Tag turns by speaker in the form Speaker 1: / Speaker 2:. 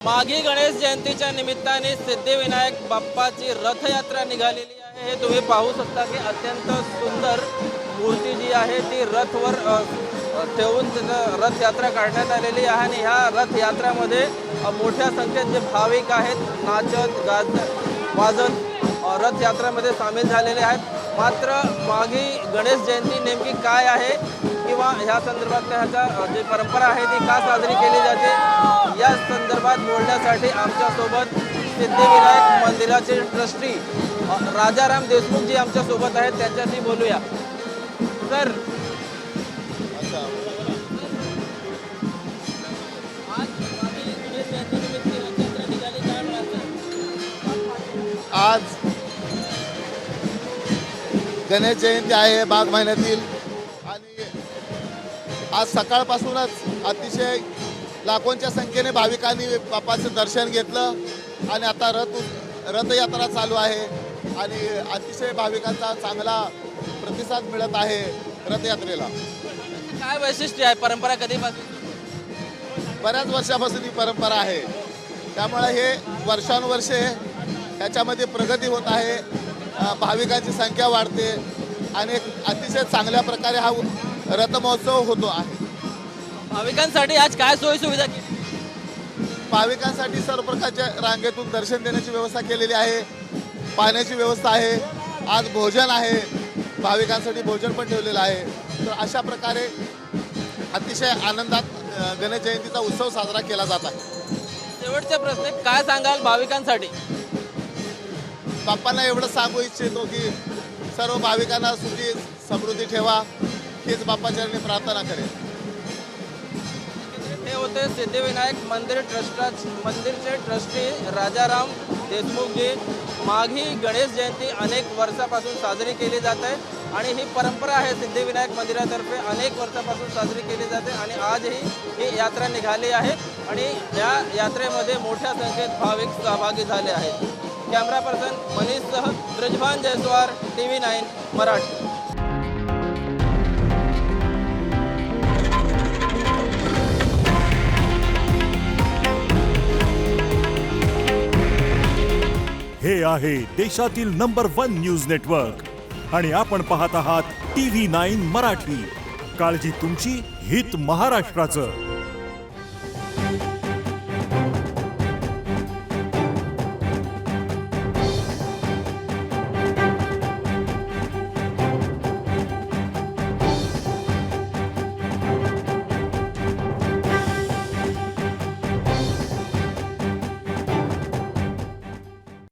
Speaker 1: माघी गणेश जयंतीच्या निमित्ताने सिद्धिविनायक बाप्पाची रथयात्रा निघालेली आहे। हे तुम्ही पाहू शकता की अत्यंत सुंदर मूर्ती जी आहे ती रथवर ठेवून तिथं रथयात्रा काढण्यात आलेली आहे आणि ह्या रथयात्रामध्ये मोठ्या संख्येत जे भाविक आहेत नाचत गाजत वाजत रथयात्रामध्ये सामील झालेले आहेत। मात्र माघी गणेश जयंती नेमकी काय आहे किंवा ह्या संदर्भात ह्याचा जी परंपरा आहे ती का साजरी केली जाते या संदर्भात बोलण्यासाठी आमच्यासोबत सिद्धिविनायक मंदिराचे ट्रस्टी राजाराम देशमुख जी आमच्यासोबत आहेत, त्यांच्याशी बोलूया। सर,
Speaker 2: आज गणेश जयंती आहे माघ महिन्यातील आणि आज सकाळपासूनच अतिशय लाखोंच्या संख्येने भाविकांनी बाप्पाचं दर्शन घेतलं आणि आता रथयात्रा चालू आहे आणि अतिशय भाविकांचा चांगला प्रतिसाद मिळत आहे रथयात्रेला।
Speaker 1: काय वैशिष्ट्य आहे, परंपरा कधीपासून?
Speaker 2: बऱ्याच वर्षापासून ही परंपरा आहे, त्यामुळे हे वर्षानुवर्षे ह्याच्यामध्ये प्रगती होत आहे, भाविकांची संख्या वाढते आणि एक अतिशय चांगल्या प्रकारे हा रथमहोत्सव होतो आहे।
Speaker 1: भाविकांसाठी आज काय सोयी सुविधा केली?
Speaker 2: भाविकांसाठी सर्व प्रकारच्या रांगेतून दर्शन देण्याची व्यवस्था केलेली आहे, पाण्याची व्यवस्था आहे, आज भोजन आहे, भाविकांसाठी भोजन पण ठेवलेलं आहे। तर अशा प्रकारे अतिशय आनंदात गणेश जयंतीचा उत्सव साजरा केला जात आहे।
Speaker 1: शेवटचा प्रश्न, काय सांगाल भाविकांसाठी?
Speaker 2: बाप्पांना एवढं सांगू इच्छितो की सर्व भाविकांना सुखी समृद्धी ठेवा, हीच बाप्पाचरणी प्रार्थना करेन।
Speaker 1: हे होते सिद्धिविनायक मंदिरचे ट्रस्टी राजाराम देशमुख जी। माघी गणेश जयंती अनेक वर्षापासून साजरी केली जात आहे आणि ही परंपरा आहे सिद्धिविनायक मंदिरातर्फे अनेक वर्षापासून साजरी केली जाते आणि आजही ही यात्रा निघाली आहे आणि या यात्रेमध्ये मोठ्या संख्येत भाविक सहभागी झाले आहेत। कॅमेरा पर्सन मनीषसह ब्रजभान जयस्वार, TV9 मराठी।
Speaker 3: हे आहे देशातील नंबर 1 न्यूज नेटवर्क आणि आपण पाहत आहात TV9 मराठी। काळजी तुमची, हित महाराष्ट्राचं।